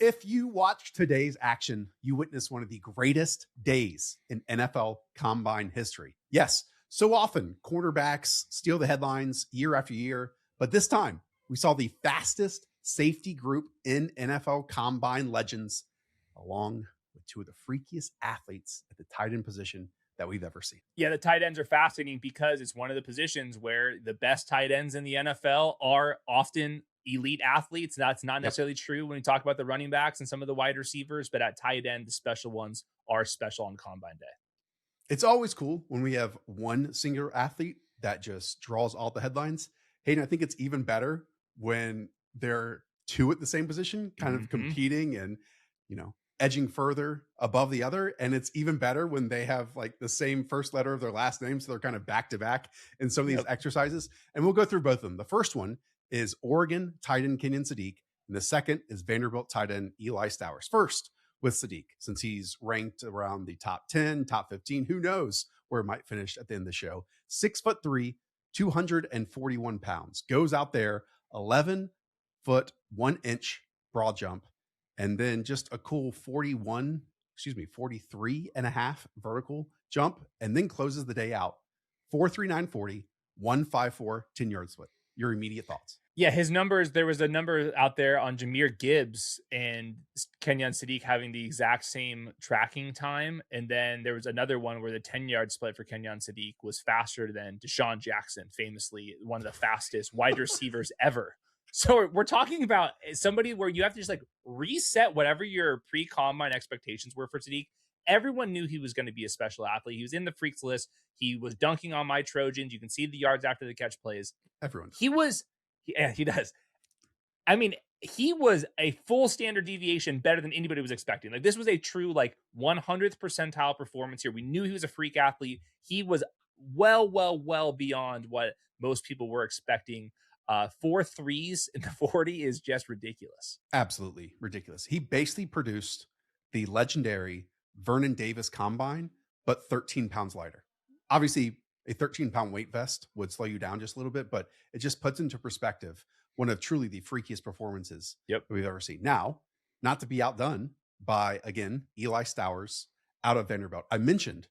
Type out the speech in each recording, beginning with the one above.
If you watch today's action, you witness one of the greatest days in NFL combine history. Yes, so often quarterbacks steal the headlines year after year, but this time we saw the fastest safety group in NFL combine legends, along with two of the freakiest athletes at the tight end position that we've ever seen. Yeah, the tight ends are fascinating because it's one of the positions where the best tight ends in the NFL are often elite athletes. That's not Yep. necessarily true when we talk about the running backs and some of the wide receivers, but at tight end, the special ones are special on Combine Day. It's always cool when we have one singular athlete that just draws all the headlines. Hayden, I think it's even better when they're two at the same position, kind of competing and, edging further above the other. And it's even better when they have like the same first letter of their last name. So they're kind of back to back in some of these exercises. And we'll go through both of them. The first one is Oregon tight end Kenyon Sadiq. And the second is Vanderbilt tight end Eli Stowers. First, with Sadiq, since he's ranked around the top 10, top 15. Who knows where it might finish at the end of the show. 6'3", 241 pounds. Goes out there, 11 foot, 1 inch broad jump, and then just a cool 43 and a half vertical jump, and then closes the day out. 4.3940, 1.54, 10-yard split. Your immediate thoughts? Yeah, his numbers, there was a number out there on Jahmyr Gibbs and Kenyon Sadiq having the exact same tracking time. And then there was another one where the 10-yard split for Kenyon Sadiq was faster than Deshaun Jackson, famously one of the fastest wide receivers ever. So we're talking about somebody where you have to just like reset whatever your pre-combine expectations were for Sadiq. Everyone knew he was going to be a special athlete. He was in the freaks list. He was dunking on my Trojans. You can see the yards after the catch plays. Everyone. Yeah, he does. I mean, he was a full standard deviation better than anybody was expecting. Like, this was a true, like, 100th percentile performance here. We knew he was a freak athlete. He was well beyond what most people were expecting. 4 threes in the 40 is just ridiculous. Absolutely ridiculous. He basically produced the legendary Vernon Davis combine, but 13 pounds lighter. Obviously, a 13-pound weight vest would slow you down just a little bit, but it just puts into perspective one of truly the freakiest performances we've ever seen. Now, not to be outdone by, again, Eli Stowers out of Vanderbilt. I mentioned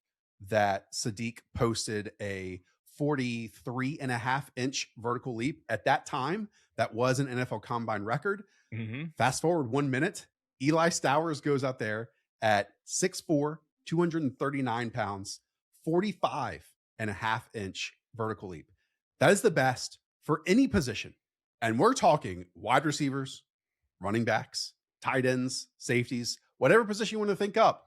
that Sadiq posted a 43 and a half inch vertical leap. At that time, that was an NFL combine record. Fast forward 1 minute, Eli Stowers goes out there at 6'4", 239 pounds, 45 and a half inch vertical leap. That is the best for any position. And we're talking wide receivers, running backs, tight ends, safeties, whatever position you want to think up.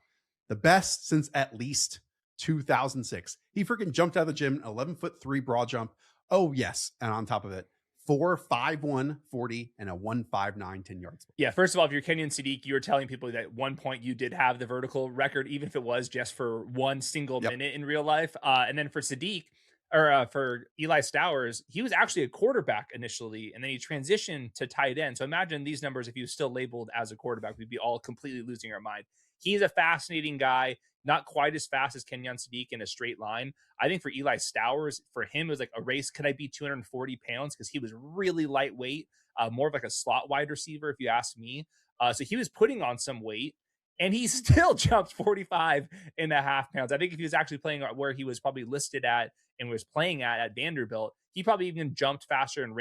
The best since at least 2006. He freaking jumped out of the gym, 11'3" broad jump. Oh, yes. And on top of it, 4.51 40 and a 1.59 10-yard split. Yeah, first of all, if you're Kenyon Sadiq, you were telling people that at one point you did have the vertical record, even if it was just for one single minute in real life. And then for Sadiq, or for Eli Stowers, he was actually a quarterback initially, and then he transitioned to tight end. So imagine these numbers if he was still labeled as a quarterback, we'd be all completely losing our mind. He's a fascinating guy, not quite as fast as Kenyon Sadiq in a straight line. I think for Eli Stowers, for him, it was like a race. Could I be 240 pounds? Because he was really lightweight, more of like a slot wide receiver, if you ask me. So he was putting on some weight, and he still jumped 45 and a half pounds. I think if he was actually playing where he was probably listed at and was playing at Vanderbilt, he probably even jumped faster and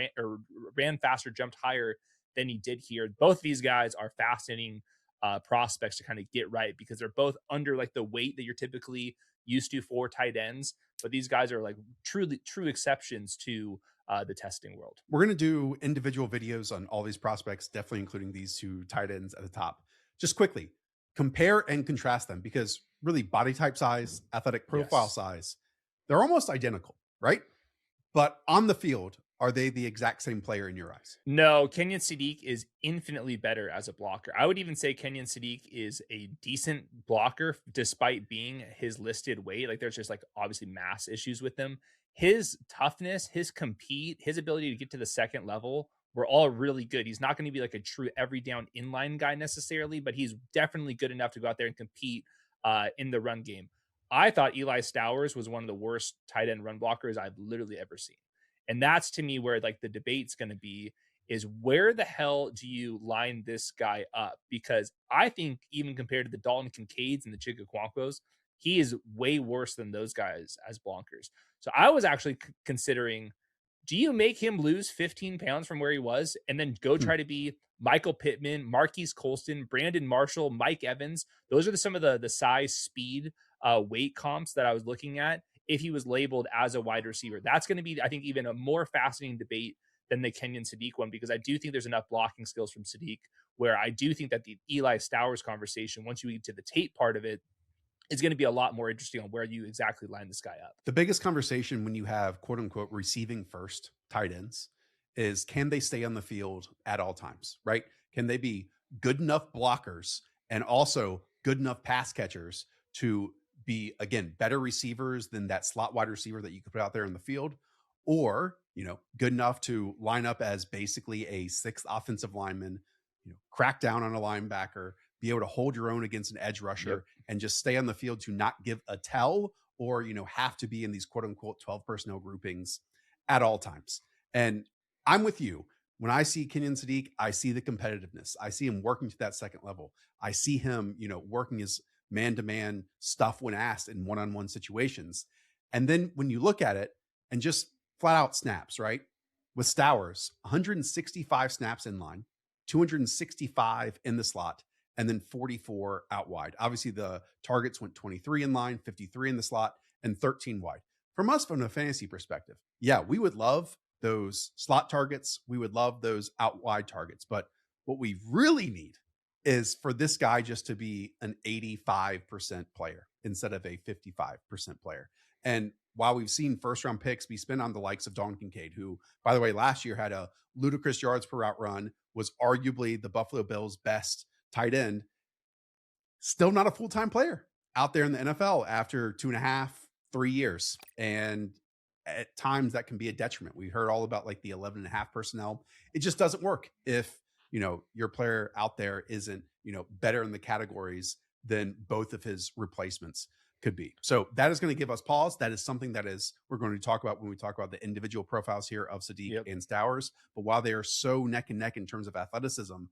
ran faster, jumped higher than he did here. Both of these guys are fascinating prospects to kind of get right, because they're both under like the weight that you're typically used to for tight ends, but these guys are like true exceptions to the testing world. We're going to do individual videos on all these prospects, definitely including these two tight ends at the top. Just quickly compare and contrast them, because really body type size, athletic profile size, they're almost identical, right? But on the field, are they the exact same player in your eyes? No, Kenyon Sadiq is infinitely better as a blocker. I would even say Kenyon Sadiq is a decent blocker despite being his listed weight. Like, there's just like obviously mass issues with him. His toughness, his compete, his ability to get to the second level were all really good. He's not going to be like a true every down inline guy necessarily, but he's definitely good enough to go out there and compete in the run game. I thought Eli Stowers was one of the worst tight end run blockers I've literally ever seen. And that's to me where like the debate's going to be is where the hell do you line this guy up? Because I think even compared to the Dalton Kincaids and the Chigaquancos, he is way worse than those guys as blockers. So I was actually considering, do you make him lose 15 pounds from where he was and then go try to be Michael Pittman, Marquise Colston, Brandon Marshall, Mike Evans? Those are some of the size, speed, weight comps that I was looking at if he was labeled as a wide receiver. That's going to be, I think, even a more fascinating debate than the Kenyon Sadiq one, because I do think there's enough blocking skills from Sadiq where I do think that the Eli Stowers conversation, once you get to the tape part of it, is going to be a lot more interesting on where you exactly line this guy up. The biggest conversation when you have quote unquote receiving first tight ends is, can they stay on the field at all times, right? Can they be good enough blockers and also good enough pass catchers to be, again, better receivers than that slot wide receiver that you could put out there in the field? Or, good enough to line up as basically a sixth offensive lineman, crack down on a linebacker, be able to hold your own against an edge rusher, and just stay on the field to not give a tell or, have to be in these quote unquote 12 personnel groupings at all times. And I'm with you. When I see Kenyon Sadiq, I see the competitiveness. I see him working to that second level. I see him, working his man-to-man stuff when asked in one-on-one situations. And then when you look at it and just flat out snaps, right? With Stowers, 165 snaps in line, 265 in the slot, and then 44 out wide. Obviously, the targets went 23 in line, 53 in the slot, and 13 wide. From us, from a fantasy perspective, yeah, we would love those slot targets. We would love those out wide targets. But what we really need is for this guy just to be an 85% player instead of a 55% player. And while we've seen first round picks be spent on the likes of Dalton Kincaid, who, by the way, last year had a ludicrous yards per route run, was arguably the Buffalo Bills' best tight end, still not a full-time player out there in the NFL after 2.5, 3 years. And at times that can be a detriment. We heard all about like the 11.5 personnel. It just doesn't work if, your player out there isn't, better in the categories than both of his replacements could be. So that is going to give us pause. That is something that we're going to talk about when we talk about the individual profiles here of Sadiq and Stowers. But while they are so neck and neck in terms of athleticism,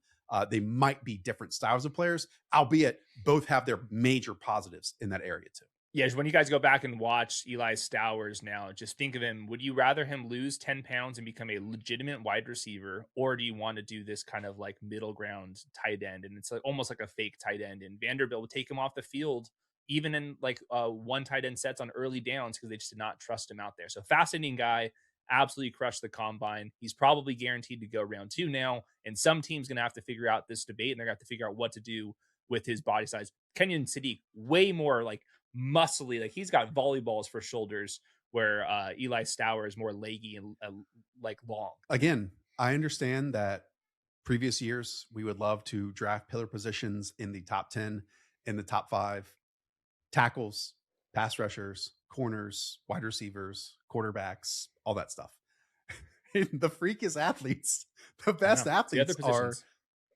they might be different styles of players, albeit both have their major positives in that area too. Yes, when you guys go back and watch Eli Stowers now, just think of him. Would you rather him lose 10 pounds and become a legitimate wide receiver, or do you want to do this kind of like middle ground tight end? And it's like almost like a fake tight end. And Vanderbilt would take him off the field, even in like one tight end sets on early downs, because they just did not trust him out there. So fascinating guy, absolutely crushed the combine. He's probably guaranteed to go round 2 now. And some team's going to have to figure out this debate, and they're going to have to figure out what to do with his body size. Kenyon Sadiq, way more like muscly, like he's got volleyballs for shoulders, where Eli Stowers is more leggy and like long. Again, I understand that previous years we would love to draft pillar positions in the top 10, in the top 5, tackles, pass rushers, corners, wide receivers, quarterbacks, all that stuff. The freakiest athletes, the best athletes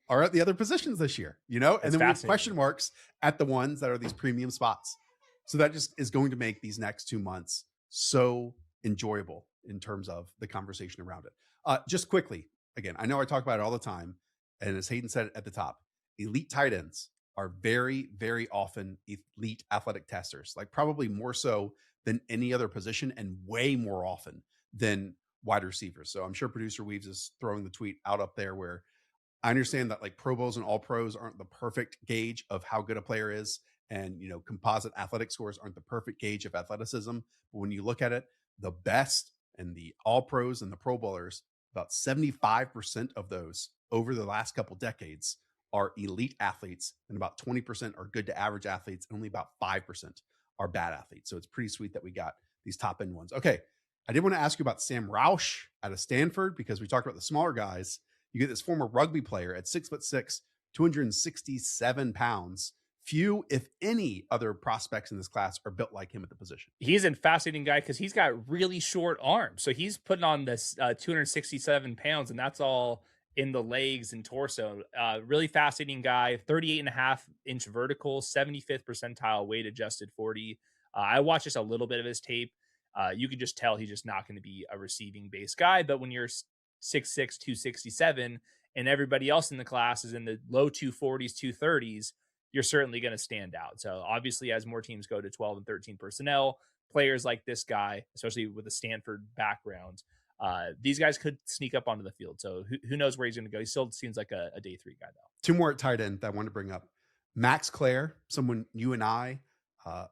are at the other positions this year, and then we have question marks at the ones that are these premium spots. So that just is going to make these next 2 months so enjoyable in terms of the conversation around it. Just quickly, again, I know I talk about it all the time, and as Hayden said at the top, elite tight ends are very, very often elite athletic testers, like probably more so than any other position and way more often than wide receivers. So I'm sure producer Weaves is throwing the tweet out up there where I understand that like Pro Bowls and All Pros aren't the perfect gauge of how good a player is. And, composite athletic scores aren't the perfect gauge of athleticism. But when you look at it, the best and the All Pros and the Pro Bowlers, about 75% of those over the last couple decades are elite athletes, and about 20% are good to average athletes, and only about 5% are bad athletes. So it's pretty sweet that we got these top end ones. Okay. I did want to ask you about Sam Roush out of Stanford, because we talked about the smaller guys. You get this former rugby player at 6'6", 267 pounds. Few, if any, other prospects in this class are built like him at the position. He's a fascinating guy because he's got really short arms. So he's putting on this 267 pounds, and that's all in the legs and torso. Really fascinating guy, 38.5-inch vertical, 75th percentile weight adjusted 40. I watched just a little bit of his tape. You can just tell he's just not going to be a receiving based guy. But when you're 6'6", 267, and everybody else in the class is in the low 240s, 230s, you're certainly going to stand out. So obviously, as more teams go to 12 and 13 personnel, players like this guy, especially with a Stanford background, these guys could sneak up onto the field. So who knows where he's going to go? He still seems like a day 3 guy, though. Two more at tight end that I wanted to bring up. Max Klare, someone you and I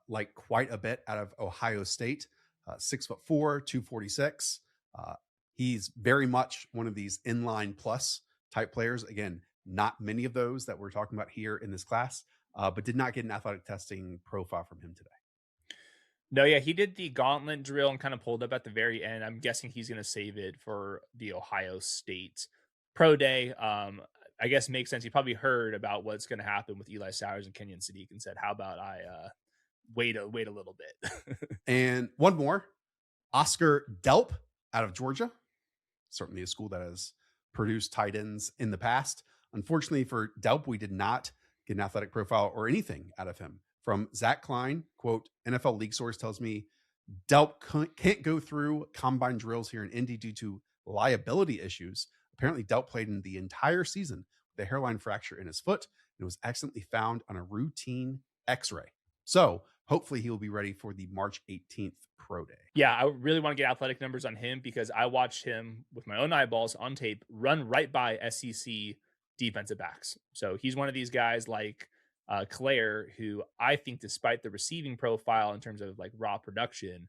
like quite a bit out of Ohio State, 6'4", 246. He's very much one of these inline plus type players. Again, not many of those that we're talking about here in this class, but did not get an athletic testing profile from him today. No, yeah, he did the gauntlet drill and kind of pulled up at the very end. I'm guessing he's going to save it for the Ohio State Pro Day. I guess makes sense. He probably heard about what's going to happen with Eli Stowers and Kenyon Sadiq and said, how about I wait a little bit. And one more, Oscar Delp out of Georgia, certainly a school that has produced tight ends in the past. Unfortunately for Delp, we did not get an athletic profile or anything out of him. From Zach Klein, quote, NFL League Source tells me Delp can't go through combine drills here in Indy due to liability issues. Apparently, Delp played in the entire season with a hairline fracture in his foot and was accidentally found on a routine x-ray. So hopefully he will be ready for the March 18th Pro Day. Yeah, I really want to get athletic numbers on him because I watched him with my own eyeballs on tape run right by SEC defensive backs. So he's one of these guys like Klare, who I think, despite the receiving profile in terms of like raw production,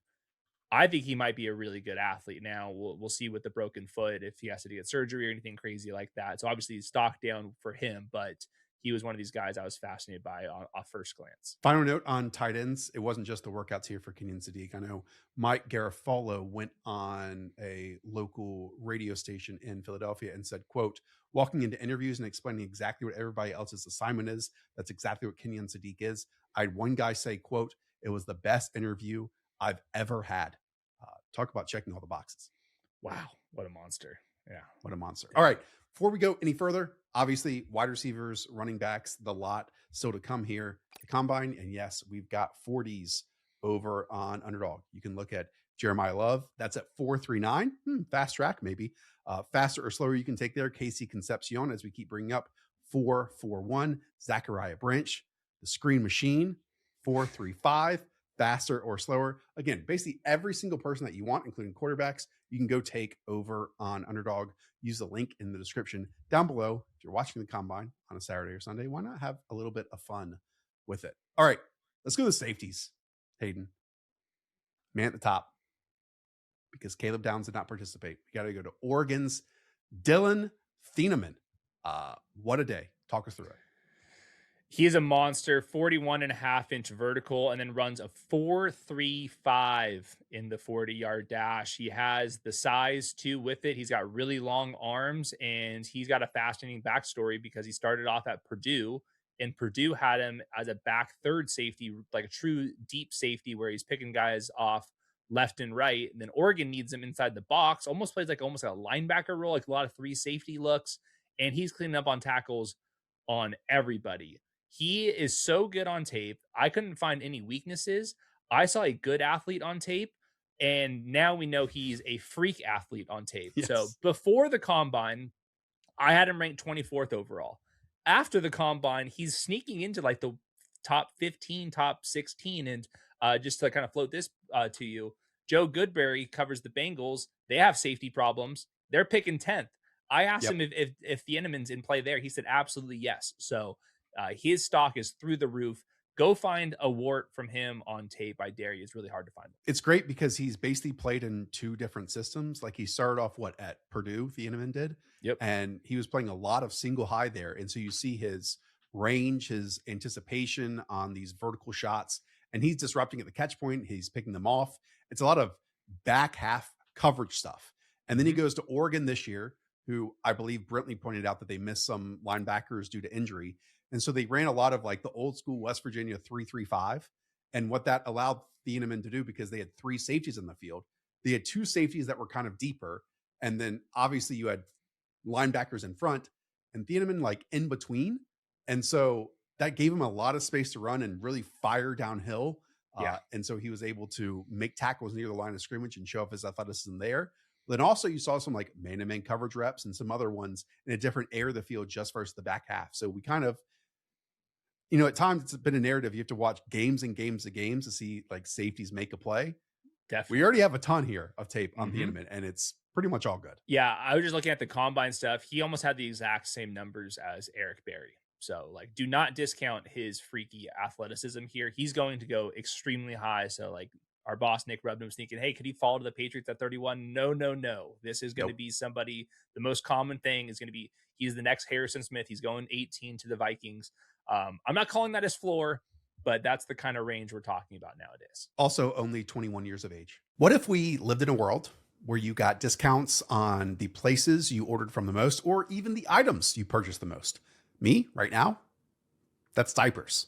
I think he might be a really good athlete. Now we'll see with the broken foot if he has to get surgery or anything crazy like that. So obviously he's stock down for him, but he was one of these guys I was fascinated by off first glance. Final note on tight ends. It wasn't just the workouts here for Kenyon Sadiq. I know Mike Garofalo went on a local radio station in Philadelphia and said, quote, walking into interviews and explaining exactly what everybody else's assignment is. That's exactly what Kenyon Sadiq is. I had one guy say, quote, it was the best interview I've ever had. Talk about checking all the boxes. Wow. What a monster. Yeah. What a monster. All right. Before we go any further, obviously wide receivers, running backs, the lot still to come here, the combine. And yes, we've got 40s over on Underdog. You can look at Jeremiah Love. That's at 4.39. Fast track, maybe. Faster or slower you can take there. Casey Concepcion, as we keep bringing up, 4.41. Zachariah Branch, the Screen Machine, 4.35. Faster or slower. Again, basically every single person that you want, including quarterbacks, you can go take over on Underdog. Use the link in the description down below. If you're watching the combine on a Saturday or Sunday, why not have a little bit of fun with it? All right, let's go to the safeties. Hayden, man at the top, because Caleb Downs did not participate. We got to go to Oregon's Dillon Thieneman. What a day. Talk us through it. He is a monster, 41.5-inch vertical, and then runs a 4.35 in the 40-yard dash. He has the size too with it. He's got really long arms, and he's got a fascinating backstory because he started off at Purdue, and Purdue had him as a back third safety, like a true deep safety where he's picking guys off left and right. And then Oregon needs him inside the box, almost plays like a linebacker role, like a lot of 3 safety looks, and he's cleaning up on tackles on everybody. He is so good on tape. I couldn't find any weaknesses. I saw a good athlete on tape, and now we know he's a freak athlete on tape. Yes. So before the combine, I had him ranked 24th overall. After the combine, he's sneaking into like the top 15, top 16. And just to kind of float this to you, Joe Goodberry covers the Bengals. They have safety problems. They're picking 10th. I asked him if Thieneman's in play there. He said absolutely yes. So his stock is through the roof. Go find a wart from him on tape. I dare you. It's really hard to find. It's great because he's basically played in 2 different systems. Like he started off at Purdue, Thieneman did. Yep. And he was playing a lot of single high there. And so you see his range, his anticipation on these vertical shots, and he's disrupting at the catch point. He's picking them off. It's a lot of back half coverage stuff. And then he goes to Oregon this year, who I believe Brentley pointed out that they missed some linebackers due to injury. And so they ran a lot of like the old school West Virginia 3-3-5. And what that allowed Thieneman to do, because they had 3 safeties in the field, they had 2 safeties that were kind of deeper. And then obviously you had linebackers in front and Thieneman like in between. And so that gave him a lot of space to run and really fire downhill. And so he was able to make tackles near the line of scrimmage and show off his athleticism there. Then also you saw some like man-to-man coverage reps and some other ones in a different area of the field just versus the back half. So we kind of, at times it's been a narrative. You have to watch games and games and games to see like safeties make a play. Definitely. We already have a ton here of tape on Thieneman, and it's pretty much all good. Yeah, I was just looking at the combine stuff. He almost had the exact same numbers as Eric Berry. So, like, do not discount his freaky athleticism here. He's going to go extremely high. So, like, our boss, Nick Rubnum, was thinking, hey, could he fall to the Patriots at 31? No. This is going to be somebody, the most common thing is going to be, he's the next Harrison Smith. He's going 18 to the Vikings. I'm not calling that his floor, but that's the kind of range we're talking about nowadays. Also, only 21 years of age. What if we lived in a world where you got discounts on the places you ordered from the most, or even the items you purchased the most? Me, right now, that's diapers.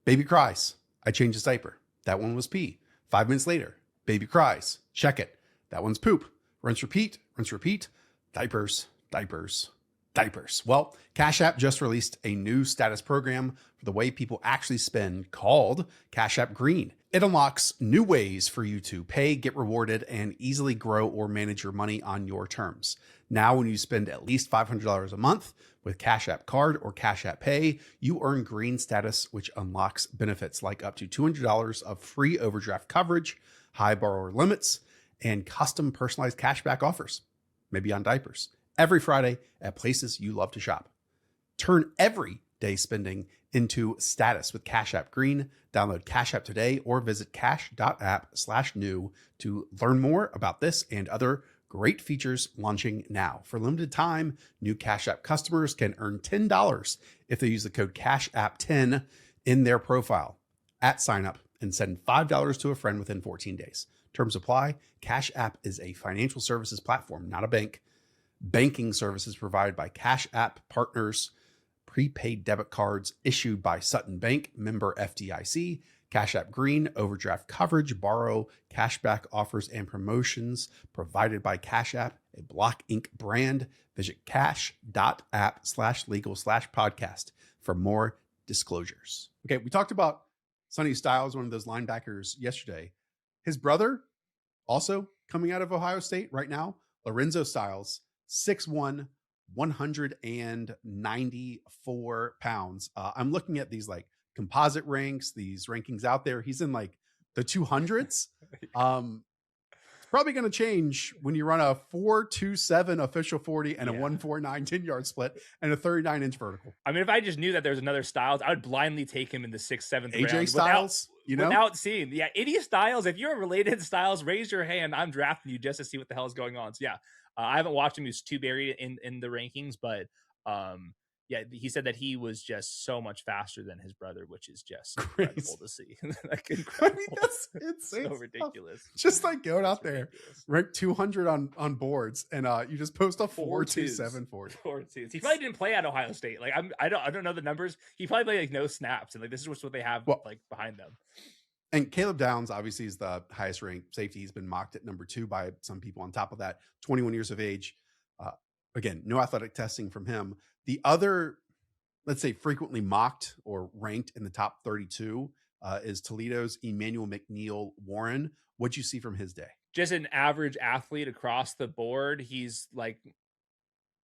Baby cries. I changed his diaper. That one was pee. 5 minutes later, baby cries. Check it. That one's poop. Rinse, repeat, rinse, repeat. Diapers, diapers, diapers. Well, Cash App just released a new status program for the way people actually spend called Cash App Green. It unlocks new ways for you to pay, get rewarded, and easily grow or manage your money on your terms. Now, when you spend at least $500 a month with Cash App Card or Cash App Pay, you earn green status, which unlocks benefits like up to $200 of free overdraft coverage, high borrower limits, and custom personalized cashback offers, maybe on diapers, every Friday at places you love to shop. Turn every day spending into status with Cash App Green. Download Cash App today or visit cash.app/new to learn more about this and other great features launching now. For limited time, new Cash App customers can earn $10 if they use the code CashApp10 in their profile at sign up and send $5 to a friend within 14 days. Terms apply. Cash App is a financial services platform, not a bank. Banking services provided by Cash App partners. Prepaid debit cards issued by Sutton Bank, member FDIC. Cash App Green, overdraft coverage, borrow, cashback offers, and promotions provided by Cash App, a Block Inc. brand. Visit cash.app/legal/podcast for more disclosures. Okay, we talked about Sonny Styles, one of those linebackers, yesterday. His brother, also coming out of Ohio State right now, Lorenzo Styles, 6'1", 194 pounds. I'm looking at these like composite ranks, these rankings out there. He's in like the 200s. It's probably going to change when you run a 4.27 official 40 and a 1.49 10-yard split and a 39-inch vertical. I mean, if I just knew that there's another Styles, I would blindly take him in the 6th, 7th round. AJ Styles, without seeing. Yeah, any Styles, if you're related to Styles, raise your hand. I'm drafting you just to see what the hell is going on. So yeah, I haven't watched him. He's too buried in the rankings, but yeah, he said that he was just so much faster than his brother, which is just incredible to see. Like, incredible. I mean, that's insane. So ridiculous. Just like going out there, rank 200 on boards, and you just post a 4.27 40. 4.2. He probably didn't play at Ohio State. Like I don't know the numbers. He probably played like no snaps, and like this is what they have like behind them. And Caleb Downs obviously is the highest ranked safety. He's been mocked at number 2 by some people. On top of that, 21 years of age. Again, no athletic testing from him. The other, let's say, frequently mocked or ranked in the top 32 is Toledo's Emmanuel McNeil-Warren. What'd you see from his day? Just an average athlete across the board. He's like,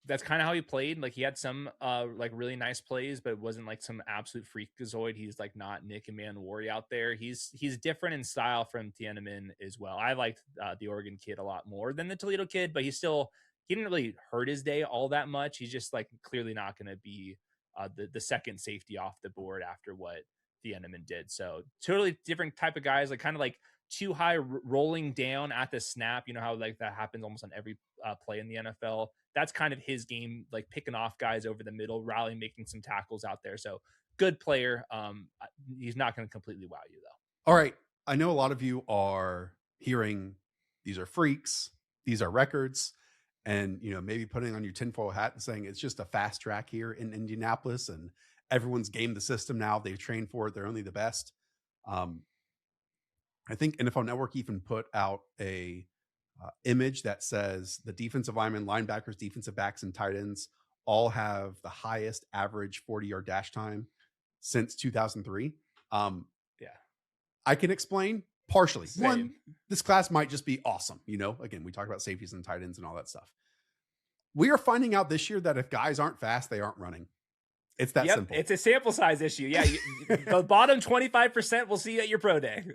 that's kind of how he played. Like he had some like really nice plays, but it wasn't like some absolute freakazoid. He's like not Nick and Manwari out there. He's different in style from Thieneman as well. I liked the Oregon kid a lot more than the Toledo kid, but he didn't really hurt his day all that much. He's just like clearly not going to be the second safety off the board after what Thieneman did. So totally different type of guys, like kind of like too high rolling down at the snap. You know how like that happens almost on every play in the NFL. That's kind of his game, like picking off guys over the middle, rallying, making some tackles out there. So good player. He's not going to completely wow you though. All right. I know a lot of you are hearing these are freaks, these are records, and maybe putting on your tinfoil hat and saying it's just a fast track here in Indianapolis and everyone's gamed the system now. They've trained for it. They're only the best. I think NFL Network even put out a image that says the defensive linemen, linebackers, defensive backs, and tight ends all have the highest average 40-yard dash time since 2003. I can explain Partially. Same. One, this class might just be awesome. Again, we talked about safeties and tight ends and all that stuff. We are finding out this year that if guys aren't fast, they aren't running. It's that simple. It's a sample size issue. Yeah, the bottom 25% we'll see you at your pro day.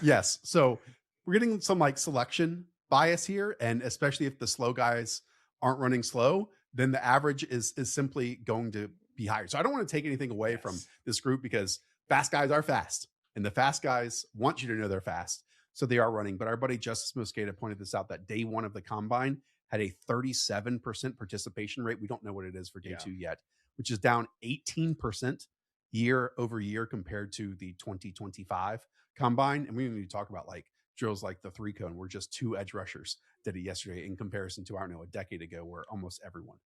Yes. So we're getting some selection bias here, and especially if the slow guys aren't running slow, then the average is simply going to be higher. So I don't want to take anything away from this group, because fast guys are fast, and the fast guys want you to know they're fast, so they are running. But our buddy Justice Mosqueda pointed this out, that day one of the combine had a 37% participation rate. We don't know what it is for day two yet, which is down 18% year over year compared to the 2025 combine. And we didn't even talk about drills like the 3-cone, where just 2 edge rushers did it yesterday, in comparison to, I don't know, a decade ago where almost everyone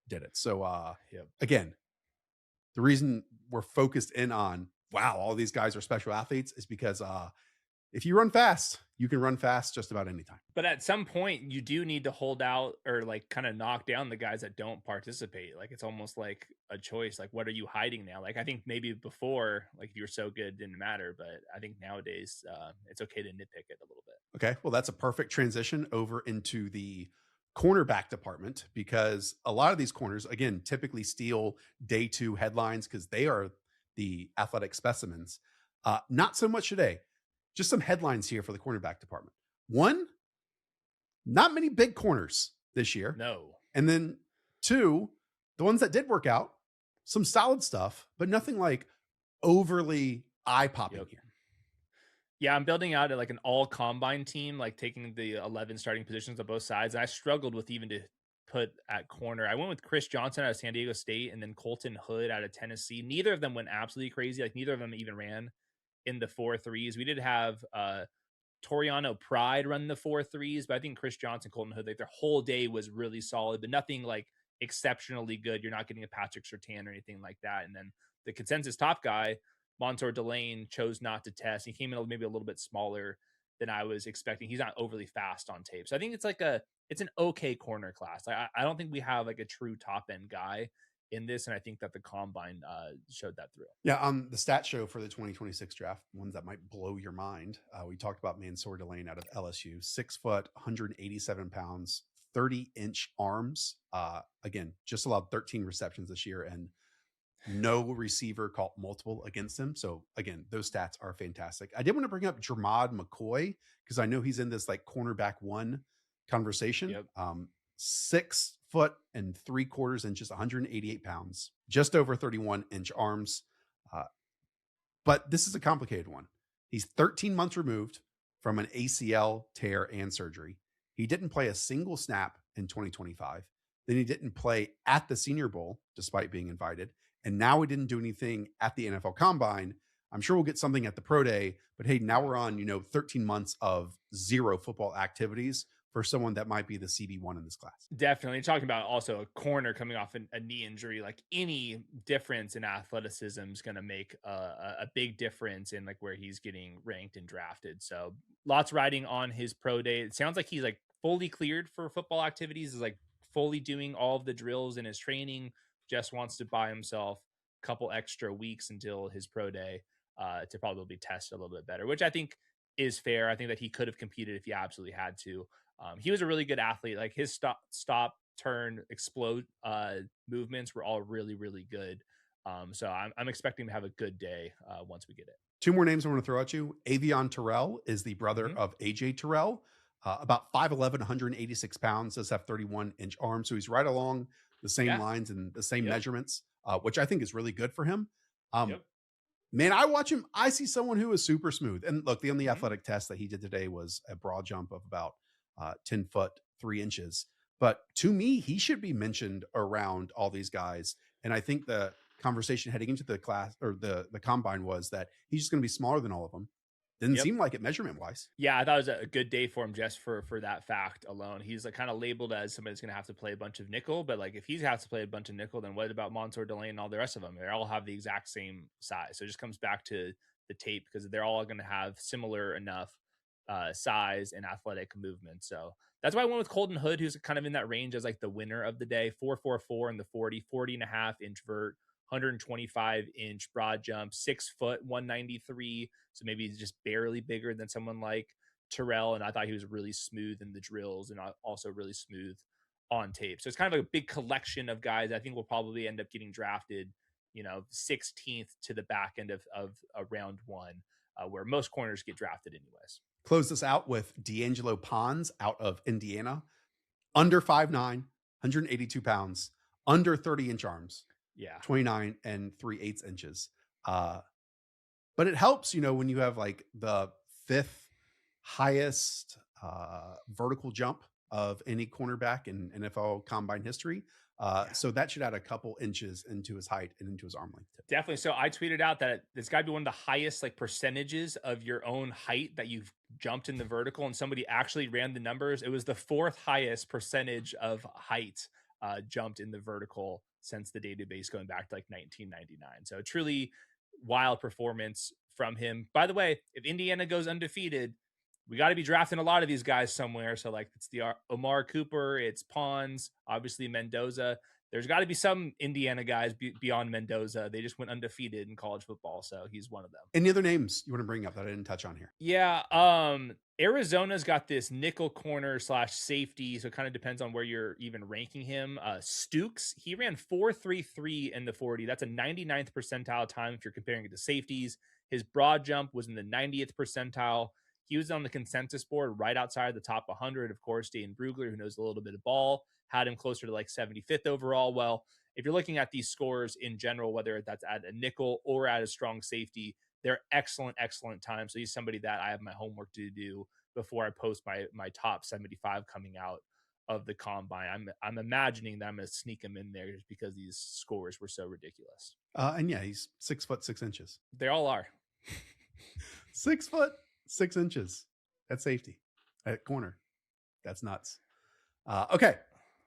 did it. So again, the reason we're focused in on, wow, all these guys are special athletes, is because if you run fast, you can run fast just about any time. But at some point, you do need to hold out or kind of knock down the guys that don't participate. It's almost like a choice. What are you hiding now? I think maybe before, if you were so good, it didn't matter. But I think nowadays, it's okay to nitpick it a little bit. Okay, well, that's a perfect transition over into the cornerback department, because a lot of these corners, again, typically steal day 2 headlines because they are the athletic specimens. Not so much today. Just some headlines here for the cornerback department. 1, not many big corners this year. No. And then 2, the ones that did work out, some solid stuff, but nothing overly eye-popping here. Yeah, I'm building out an all combine team, taking the 11 starting positions on both sides. And I struggled with even to put at corner. I went with Chris Johnson out of San Diego State and then Colton Hood out of Tennessee. Neither of them went absolutely crazy. Neither of them even ran in the 4.3s. We did have Toriano Pride run the 4.3s, but I think Chris Johnson, Colton Hood, their whole day was really solid, but nothing exceptionally good. You're not getting a Patrick Surtain or anything like that. And then the consensus top guy, Montour Delane, chose not to test. He came in maybe a little bit smaller than I was expecting. He's not overly fast on tape. So I think it's an okay corner class. I don't think we have a true top end guy in this, and I think that the combine showed that through. Yeah, on the stat show for the 2026 draft, ones that might blow your mind, we talked about Mansour Delane out of LSU, 6 foot, 187 pounds, 30-inch arms. Again, just allowed 13 receptions this year, and no receiver caught multiple against him. So again, those stats are fantastic. I did want to bring up Jermod McCoy, because I know he's in this cornerback 1 conversation. Yep. 6 foot and 3/4 inches, 188 pounds, just over 31-inch arms. But this is a complicated one. He's 13 months removed from an ACL tear and surgery. He didn't play a single snap in 2025. Then he didn't play at the Senior Bowl, despite being invited. And now he didn't do anything at the NFL Combine. I'm sure we'll get something at the Pro Day, but hey, now we're on, 13 months of 0 football activities for someone that might be the CB1 in this class. Definitely. You're talking about also a corner coming off a knee injury. Any difference in athleticism is going to make a big difference in where he's getting ranked and drafted. So lots riding on his pro day. It sounds like he's fully cleared for football activities, is fully doing all of the drills in his training. Just wants to buy himself a couple extra weeks until his pro day to probably test a little bit better, which I think is fair. I think that he could have competed if he absolutely had to. He was a really good athlete. His stop, turn, explode movements were all really, really good. So I'm expecting to have a good day once we get it. 2 more names I want to throw at you. Avieon Terrell is the brother of AJ Terrell. About 5'11", 186 pounds, does have 31-inch arms. So he's right along the same lines and the same measurements, which I think is really good for him. Man, I watch him. I see someone who is super smooth. And look, the only athletic test that he did today was a broad jump of about 10 foot, 3 inches. But to me, he should be mentioned around all these guys. And I think the conversation heading into the class or the combine was that he's just going to be smaller than all of them. Didn't seem like it measurement wise. Yeah, I thought it was a good day for him just for that fact alone. He's kind of labeled as somebody that's going to have to play a bunch of nickel, but if he has to play a bunch of nickel, then what about Montour Delane and all the rest of them? They all have the exact same size. So it just comes back to the tape, because they're all going to have similar enough size and athletic movement. So that's why I went with Colton Hood, who's kind of in that range as the winner of the day. 4.44 in the 40 and a half inch vert, 125-inch broad jump, 6 foot, 193. So maybe he's just barely bigger than someone like Terrell. And I thought he was really smooth in the drills and also really smooth on tape. So it's kind of a big collection of guys. I think we'll probably end up getting drafted, 16th to the back end of a round one, where most corners get drafted anyways. Close this out with D'Angelo Pons out of Indiana, under 5'9", 182 pounds, under 30-inch arms. Yeah. 29 and 3/8 inches. But it helps, when you have like the 5th highest vertical jump of any cornerback in NFL combine history. So that should add a couple inches into his height and into his arm length too. Definitely. So I tweeted out that it's got to be one of the highest like percentages of your own height that you've jumped in the vertical, and somebody actually ran the numbers. It was the 4th highest percentage of height jumped in the vertical since the database going back to like 1999. So a truly wild performance from him. By the way, if Indiana goes undefeated, we got to be drafting a lot of these guys somewhere. So like it's the Omar Cooper, it's Pons, obviously Mendoza. There's got to be some Indiana guys beyond Mendoza. They just went undefeated in college football, so he's one of them. Any other names you want to bring up that I didn't touch on here? Yeah, Arizona's got this nickel corner / safety, so it kind of depends on where you're even ranking him. Stukes, he ran 4.33 in the 40. That's a 99th percentile time if you're comparing it to safeties. His broad jump was in the 90th percentile. He was on the consensus board right outside the top 100. Of course, Dane Brugler, who knows a little bit of ball, had him closer to like 75th overall. Well, if you're looking at these scores in general, whether that's at a nickel or at a strong safety, they're excellent times. So he's somebody that I have my homework to do before I post my top 75 coming out of the combine. I'm imagining that I'm going to sneak him in there just because these scores were so ridiculous. And yeah, he's 6 foot 6 inches. They all are. 6 foot 6 inches at safety, at corner. That's nuts. Okay,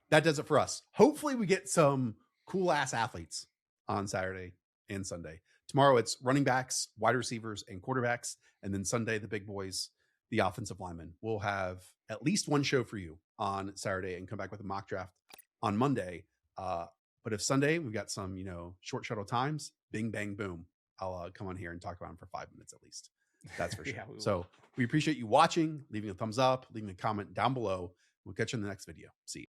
that does it for us. Hopefully we get some cool ass athletes on Saturday and Sunday. Tomorrow it's running backs, wide receivers, and quarterbacks. And then Sunday, the big boys, the offensive linemen. We'll have at least one show for you on Saturday and come back with a mock draft on Monday. But if Sunday we've got some, short shuttle times, bing, bang, boom, I'll come on here and talk about them for 5 minutes at least. That's for sure. Yeah, so we appreciate you watching, leaving a thumbs up, leaving a comment down below. We'll catch you in the next video. See you.